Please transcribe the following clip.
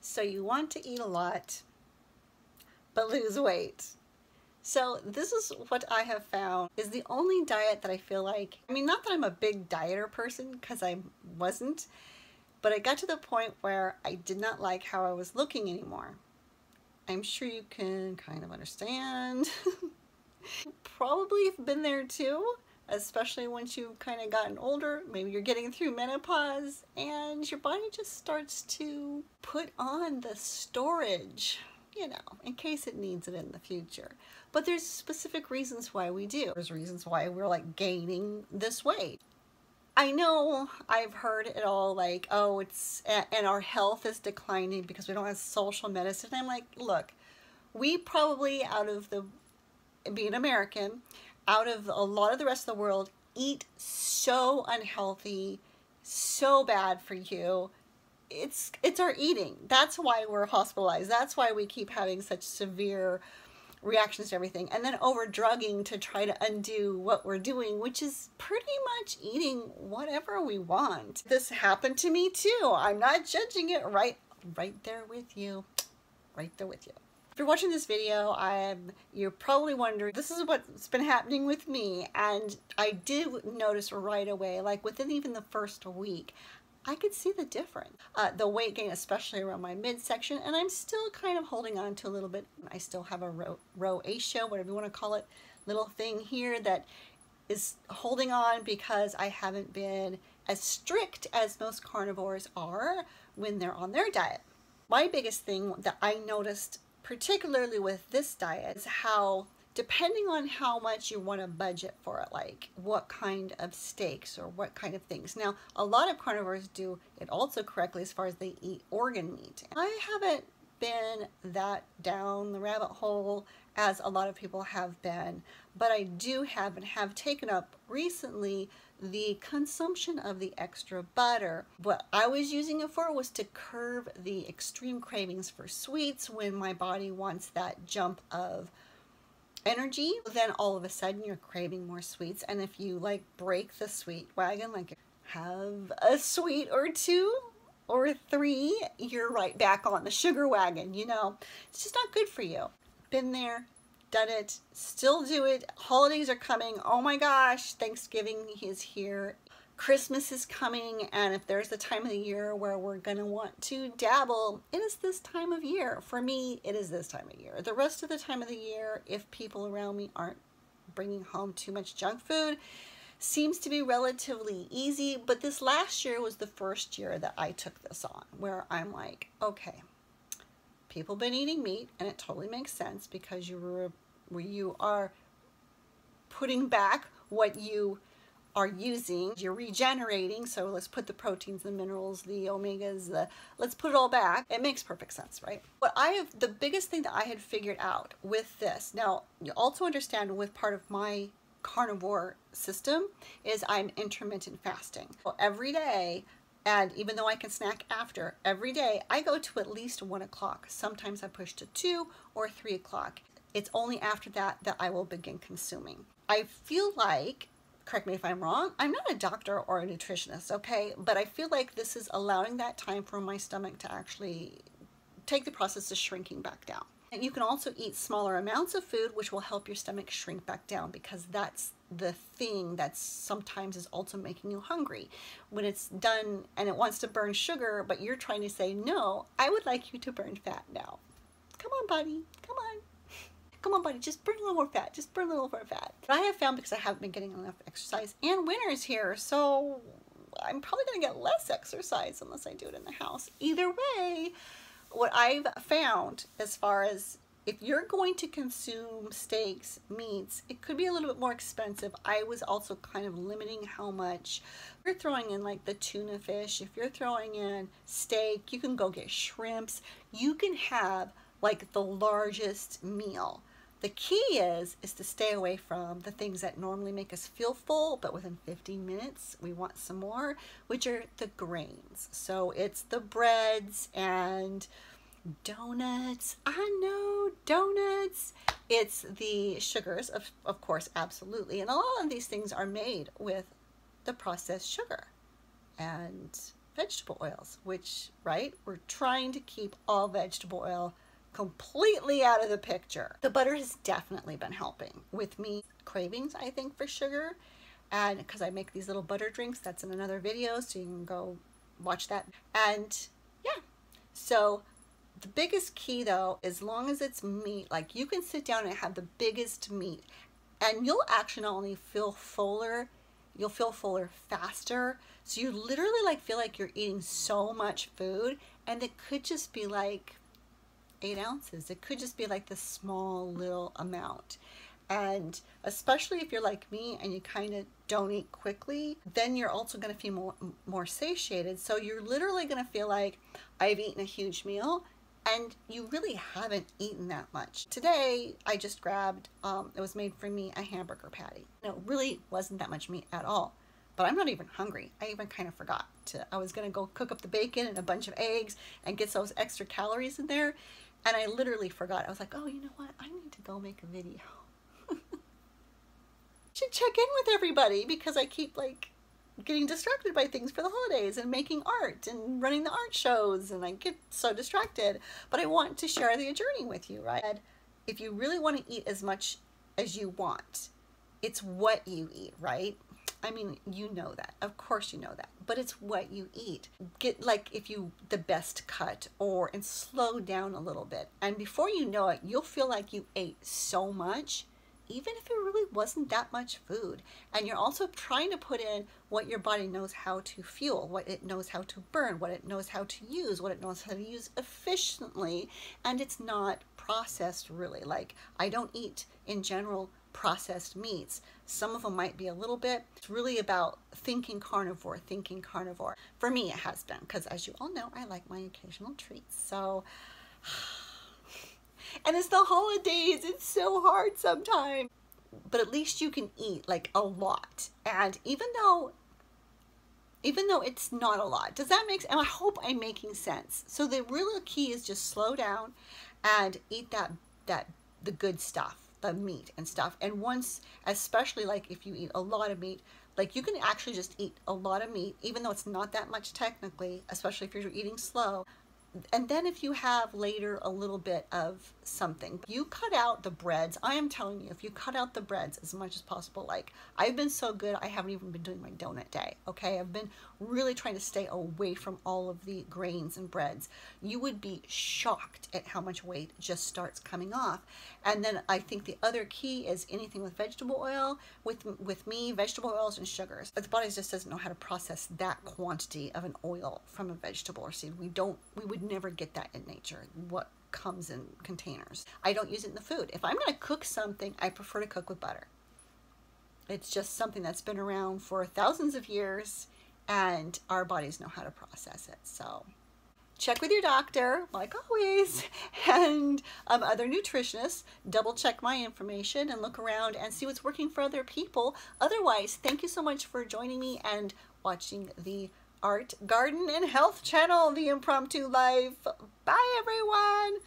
So you want to eat a lot, but lose weight. So this is what I have found is the only diet that I feel like, I mean, not that I'm a big dieter person, because I wasn't, but I got to the point where I did not like how I was looking anymore. I'm sure you can kind of understand. Probably have been there too, especially once you've kind of gotten older. Maybe you're getting through menopause and your body just starts to put on the storage, you know, in case it needs it in the future. But there's specific reasons why we do. There's reasons why we're like gaining this weight. I know I've heard it all like, oh, it's, and our health is declining because we don't have social medicine. I'm like, look, we probably out of the, being American, out of a lot of the rest of the world, eat so unhealthy, so bad for you. It's our eating. That's why we're hospitalized. That's why we keep having such severe reactions to everything, and then over drugging to try to undo what we're doing, which is pretty much eating whatever we want. This happened to me too. I'm not judging it. Right there with you. Right there with you. If you're watching this video, you're probably wondering, this is what's been happening with me, and I did notice right away, like within even the first week, I could see the difference. The weight gain, especially around my midsection, and I'm still kind of holding on to a little bit. I still have a rosacea, whatever you want to call it, little thing here that is holding on because I haven't been as strict as most carnivores are when they're on their diet. My biggest thing that I noticed, particularly with this diet, is how depending on how much you want to budget for it, like what kind of steaks or what kind of things. Now, a lot of carnivores do it also correctly as far as they eat organ meat. I haven't been that down the rabbit hole as a lot of people have been, but I do have and have taken up recently the consumption of the extra butter. What I was using it for was to curb the extreme cravings for sweets when my body wants that jump of energy. Then all of a sudden you're craving more sweets, and if you like break the sweet wagon, like have a sweet or two or three, you're right back on the sugar wagon. You know, it's just not good for you. Been there, done it, still do it. Holidays are coming. Oh my gosh, Thanksgiving is here. Christmas is coming, and if there's a time of the year where we're gonna want to dabble, it is this time of year. For me, it is this time of year. The rest of the time of the year, if people around me aren't bringing home too much junk food, seems to be relatively easy. But this last year was the first year that I took this on, where I'm like, okay, people been eating meat, and it totally makes sense because you are putting back what you are using, you're regenerating, so let's put the proteins, the minerals, the omegas, let's put it all back. It makes perfect sense, right? The biggest thing that I had figured out with this, now you also understand with part of my carnivore system is I'm intermittent fasting. So every day, and even though I can snack after, every day I go to at least 1 o'clock. Sometimes I push to 2 or 3 o'clock. It's only after that that I will begin consuming. I feel like, correct me if I'm wrong, I'm not a doctor or a nutritionist, okay? But I feel like this is allowing that time for my stomach to actually take the process of shrinking back down. And you can also eat smaller amounts of food, which will help your stomach shrink back down, because that's the thing that sometimes is also making you hungry. When it's done and it wants to burn sugar, but you're trying to say, no, I would like you to burn fat now. Come on, buddy, come on. Come on, buddy, just burn a little more fat. Just burn a little more fat. But I have found, because I haven't been getting enough exercise, and winter's here, so I'm probably going to get less exercise unless I do it in the house. Either way, what I've found as far as if you're going to consume steaks, meats, it could be a little bit more expensive. I was also kind of limiting how much. If you're throwing in like the tuna fish, if you're throwing in steak, you can go get shrimps. You can have like the largest meal. The key is to stay away from the things that normally make us feel full, but within 15 minutes we want some more, which are the grains. So it's the breads and donuts. I know, donuts. It's the sugars, of course, absolutely. And a lot of these things are made with the processed sugar and vegetable oils, which, right, we're trying to keep all vegetable oil completely out of the picture. The butter has definitely been helping with me cravings, I think, for sugar. And because I make these little butter drinks, that's in another video, so you can go watch that. And yeah, so the biggest key though, as long as it's meat, like you can sit down and have the biggest meat and you'll actually not only feel fuller, you'll feel fuller faster. So you literally like feel like you're eating so much food, and it could just be like 8 ounces. It could just be like this small little amount. And especially if you're like me and you kind of don't eat quickly, then you're also going to feel more satiated. So you're literally going to feel like I've eaten a huge meal and you really haven't eaten that much. Today, I just grabbed, it was made for me, a hamburger patty. No, it really wasn't that much meat at all, but I'm not even hungry. I even kind of forgot I was going to go cook up the bacon and a bunch of eggs and get those extra calories in there. And I literally forgot. I was like, oh, you know what? I need to go make a video. Should check in with everybody because I keep like getting distracted by things for the holidays and making art and running the art shows, and I get so distracted. But I want to share the journey with you, right? If you really want to eat as much as you want, it's what you eat, right? I mean, you know that. Of course you know that. But it's what you eat. Get like the best cut and slow down a little bit. And before you know it, you'll feel like you ate so much, even if it really wasn't that much food. And you're also trying to put in what your body knows how to fuel, what it knows how to burn, what it knows how to use, what it knows how to use efficiently. And it's not processed really. Like, I don't eat in general processed meats. Some of them might be a little bit. It's really about thinking carnivore, thinking carnivore. For me, it has been, because as you all know, I like my occasional treats. So, and it's the holidays. It's so hard sometimes. But at least you can eat like a lot. And even though it's not a lot, does that make sense? And I hope I'm making sense. So the real key is just slow down and eat the good stuff, the meat and stuff. And once, especially like if you eat a lot of meat, like you can actually just eat a lot of meat, even though it's not that much technically, especially if you're eating slow. And then if you have later a little bit of something, you cut out the breads. I am telling you, if you cut out the breads as much as possible, like I've been so good, I haven't even been doing my donut day, okay? I've been really trying to stay away from all of the grains and breads. You would be shocked at how much weight just starts coming off. And then I think the other key is anything with vegetable oil, with me, vegetable oils and sugars. But the body just doesn't know how to process that quantity of an oil from a vegetable or seed. We would never get that in nature, what comes in containers. I don't use it in the food. If I'm going to cook something, I prefer to cook with butter. It's just something that's been around for thousands of years, and our bodies know how to process it. So check with your doctor, like always, and other nutritionists. Double check my information and look around and see what's working for other people. Otherwise, thank you so much for joining me and watching the Art, Garden, and Health channel, The Impromptu Life. Bye, everyone.